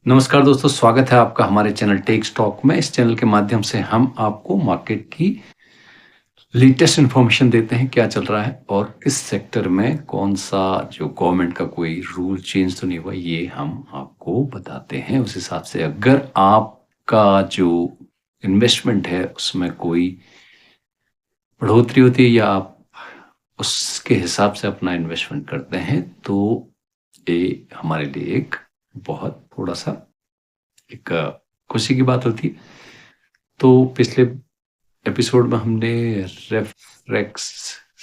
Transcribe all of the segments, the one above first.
नमस्कार दोस्तों, स्वागत है आपका हमारे चैनल टेक स्टॉक में। इस चैनल के माध्यम से हम आपको मार्केट की लेटेस्ट इन्फॉर्मेशन देते हैं, क्या चल रहा है और किस सेक्टर में कौन सा जो गवर्नमेंट का कोई रूल चेंज तो नहीं हुआ, ये हम आपको बताते हैं। उस हिसाब से अगर आपका जो इन्वेस्टमेंट है उसमें कोई बढ़ोतरी होती है या आप उसके हिसाब से अपना इन्वेस्टमेंट करते हैं तो ये हमारे लिए एक बहुत थोड़ा सा एक खुशी की बात होती है। तो पिछले एपिसोड में हमने रेफरेक्स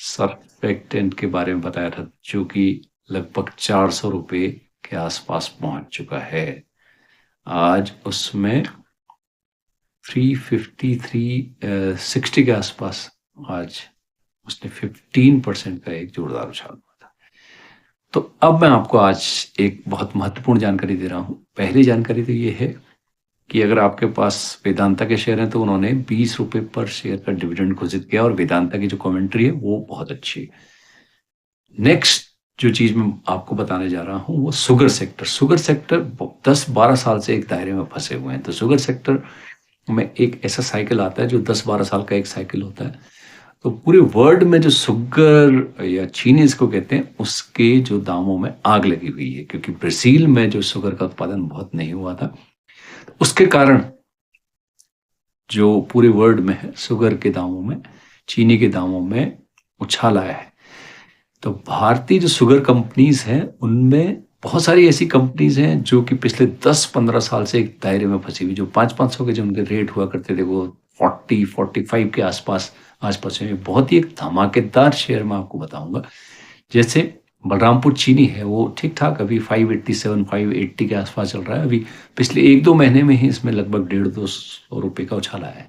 सर्फेक्टेंट के बारे में बताया था, जो कि लगभग 400 रुपये के आसपास पहुंच चुका है। आज उसमें 353 60 के आसपास आज उसने 15% का एक जोरदार उछाल हुआ था। तो अब मैं आपको आज एक बहुत महत्वपूर्ण जानकारी दे रहा हूं। पहली जानकारी तो ये है कि अगर आपके पास वेदांता के शेयर हैं तो उन्होंने 20 रुपए पर शेयर का डिविडेंड घोषित किया और वेदांता की जो कमेंट्री है वो बहुत अच्छी है। नेक्स्ट जो चीज मैं आपको बताने जा रहा हूं वो शुगर सेक्टर 10-12 साल से एक दायरे में फंसे हुए हैं। तो शुगर सेक्टर में एक ऐसा साइकिल आता है जो 10-12 साल का एक साइकिल होता है। तो पूरे वर्ल्ड में जो शुगर या चीनी इसको कहते हैं, उसके जो दामों में आग लगी हुई है, क्योंकि ब्राजील में जो शुगर का उत्पादन बहुत नहीं हुआ था, उसके कारण जो पूरे वर्ल्ड में है शुगर के दामों में, चीनी के दामों में उछाल आया है। तो भारतीय जो शुगर कंपनीज हैं उनमें बहुत सारी ऐसी कंपनीज हैं जो कि पिछले 10-15 साल से एक दायरे में फंसी हुई, जो 500-500 के जो उनके रेट हुआ करते थे वो 40-45 के आसपास आसपास में। बहुत ही एक धमाकेदार शेयर मैं आपको बताऊंगा। जैसे बलरामपुर चीनी है, वो ठीक ठाक अभी 587-580 के आसपास चल रहा है। अभी पिछले 1-2 महीने में ही इसमें लगभग 150-200 रुपये का उछाल आया है।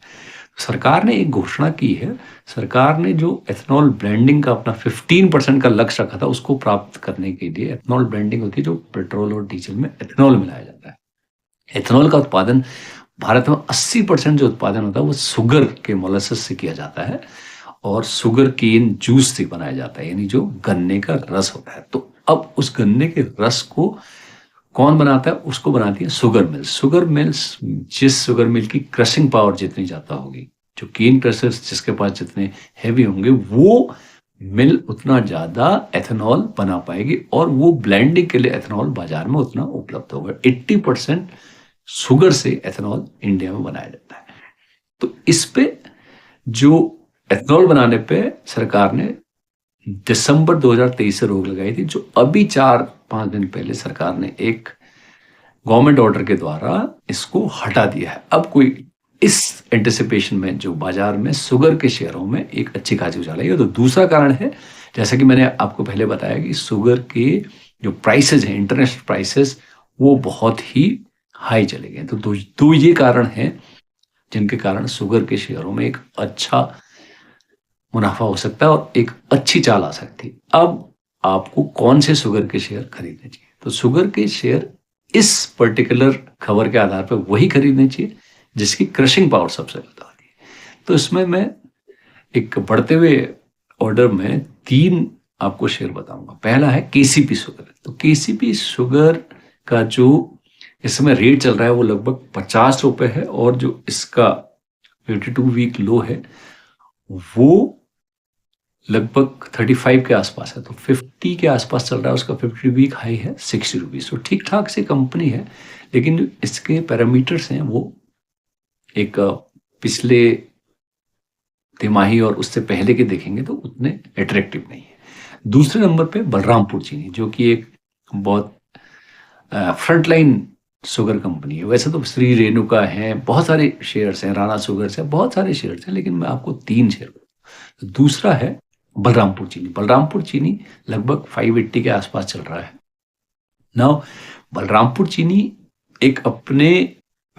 सरकार ने एक घोषणा की है। सरकार ने जो एथेनॉल ब्लेंडिंग का अपना 15% का लक्ष्य रखा था, उसको प्राप्त करने के लिए, एथेनॉल ब्लेंडिंग होती है जो पेट्रोल और डीजल में एथेनॉल मिलाया जाता है। एथेनॉल का उत्पादन भारत में 80% जो उत्पादन होता है वो शुगर के मोलासेस से किया जाता है और शुगर केन जूस से बनाया जाता है, यानी जो गन्ने का रस होता है। तो अब उस गन्ने के रस को कौन बनाता है? उसको बनाती है शुगर मिल्स। शुगर मिल्स, जिस शुगर मिल की क्रशिंग पावर जितनी ज्यादा होगी, जो केन क्रशर्स जिसके पास जितने हैवी होंगे, वो मिल उतना ज्यादा एथेनॉल बना पाएगी और वो ब्लेंडिंग के लिए एथेनॉल बाजार में उतना उपलब्ध होगा। 80% शुगर से एथेनॉल इंडिया में बनाया जाता है। तो इस पे जो एथेनॉल बनाने पे सरकार ने दिसंबर 2023 से रोक लगाई थी, जो अभी 4-5 दिन पहले सरकार ने एक गवर्नमेंट ऑर्डर के द्वारा इसको हटा दिया है। अब कोई इस एंटिसिपेशन में जो बाजार में शुगर के शेयरों में एक अच्छी खासी उछाल आई है। तो दूसरा कारण है, जैसा कि मैंने आपको पहले बताया, कि शुगर के जो प्राइसेस हैं, इंटरनेशनल प्राइसेस, वो बहुत ही हाई चले गए। तो दो ये कारण हैं जिनके कारण शुगर के शेयरों में एक अच्छा मुनाफा हो सकता है और एक अच्छी चाल आ सकती है। अब आपको कौन से शुगर के शेयर खरीदने चाहिए? तो शुगर के शेयर इस पर्टिकुलर खबर के आधार पर वही खरीदने चाहिए जिसकी क्रशिंग पावर सबसे ज्यादा होती है। तो इसमें मैं एक बढ़ते हुए ऑर्डर में 3 आपको शेयर बताऊंगा। पहला है केसीपी शुगर। तो केसीपी शुगर का जो इस समय रेट चल रहा है वो लगभग 50 रुपए है और जो इसका 52 वीक लो है वो लगभग 35 के आसपास है। तो 50 के आसपास चल रहा है, उसका 50 वीक हाई है 60 रुपीज। तो ठीक ठाक से कंपनी है, लेकिन इसके पैरामीटर्स हैं वो एक पिछले तिमाही और उससे पहले के देखेंगे तो उतने अट्रैक्टिव नहीं है। दूसरे नंबर पे बलरामपुर चीनी, जो कि एक बहुत फ्रंटलाइन शुगर कंपनी है। वैसे तो श्री रेणुका है, बहुत सारे शेयर्स हैं, राणा शुगर है, बहुत सारे शेयर्स हैं, लेकिन मैं आपको 3 शेयर। तो दूसरा है बलरामपुर चीनी। बलरामपुर चीनी लगभग 580 के आसपास चल रहा है। नाउ बलरामपुर चीनी एक अपने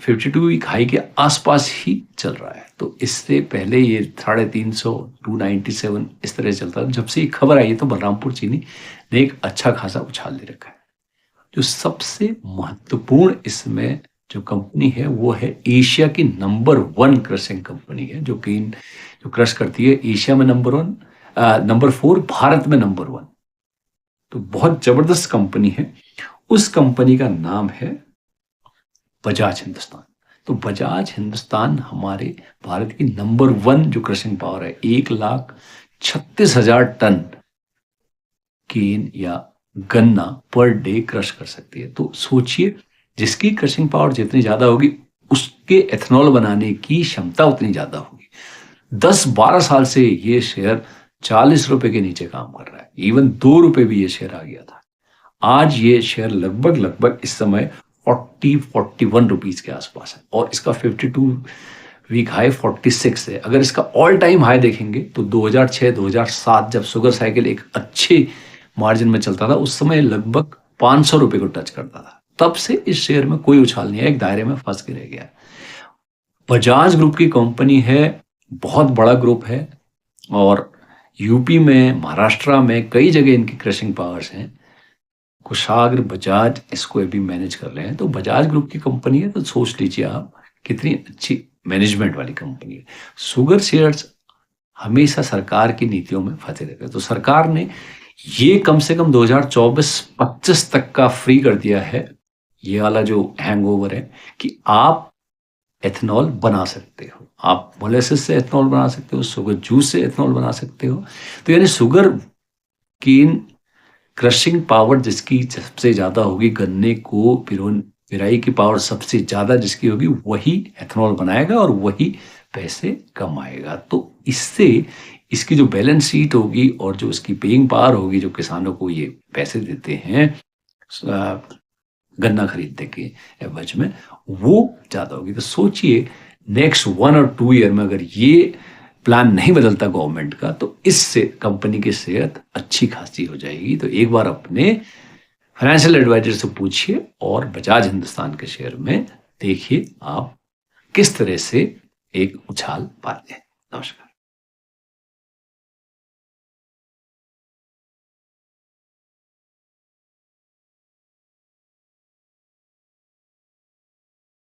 52 वीक हाई के आसपास ही चल रहा है। तो इससे पहले ये 350, 297 इस तरह चलता था। जब से ये खबर आई है तो बलरामपुर चीनी ने एक अच्छा खासा उछाल दे रखा है। जो सबसे महत्वपूर्ण इसमें जो कंपनी है वो है एशिया की नंबर 1 क्रशिंग कंपनी है, जो क्रश करती है। एशिया में नंबर 1, नंबर 4, भारत में नंबर 1। तो बहुत जबरदस्त कंपनी है। उस कंपनी का नाम है बजाज हिंदुस्तान। तो बजाज हिंदुस्तान हमारे भारत की नंबर 1 जो क्रशिंग पावर है, 1,36,000 टन केन या गन्ना पर डे क्रश कर सकती है। तो सोचिए, जिसकी क्रशिंग पावर जितनी ज्यादा होगी, उसके एथेनॉल बनाने की क्षमता उतनी ज्यादा होगी। 10-12 साल से ये शेयर 40 रुपए के नीचे काम कर रहा है, इवन 2 रुपए भी ये शेयर आ गया था। आज ये शेयर लगभग इस समय 40-41 रुपीज के आसपास है, और इसका 52 वीक हाई 46 है। अगर इसका ऑल टाइम हाई देखेंगे तो 2006-2007 जब शुगर साइकिल एक अच्छे मार्जिन में चलता था, उस समय लगभग 500 रुपए को टच करता था। तब से इस शेयर में कोई उछाल नहीं है, एक दायरे में फंस के रह गया। बजाज ग्रुप की कंपनी है, बहुत बड़ा ग्रुप है, और यूपी में, महाराष्ट्र में कई जगह इनकी क्रशिंग पावर्स हैं। कुशाग्र बजाज इसको अभी मैनेज कर रहे हैं। तो बजाज ग्रुप की कंपनी है, तो सोच लीजिए आप कितनी अच्छी मैनेजमेंट वाली कंपनी है। शुगर शेयर्स हमेशा सरकार की नीतियों में फंसे रहते हैं। तो सरकार ने ये कम से कम 2024-25 तक का फ्री कर दिया है, ये वाला जो हैंगओवर है, कि आप एथेनॉल बना सकते हो, आप मोलेसिस से एथेनॉल बना सकते हो, शुगर जूस से एथेनॉल बना सकते हो। तो यानी शुगर केन क्रशिंग पावर जिसकी सबसे ज्यादा होगी, गन्ने को पिराई की पावर सबसे ज्यादा जिसकी होगी, वही एथेनॉल बनाएगा और वही पैसे कमाएगा। तो इससे इसकी जो बैलेंस शीट होगी और जो इसकी पेइंग पावर होगी, जो किसानों को ये पैसे देते हैं गन्ना खरीदने के एवज में, वो ज्यादा होगी। तो सोचिए, नेक्स्ट 1 और 2 ईयर में अगर ये प्लान नहीं बदलता गवर्नमेंट का, तो इससे कंपनी की सेहत अच्छी खासी हो जाएगी। तो एक बार अपने फाइनेंशियल एडवाइजर से पूछिए और बजाज हिंदुस्तान के शेयर में देखिए आप किस तरह से एक उछाल पाते हैं। नमस्कार।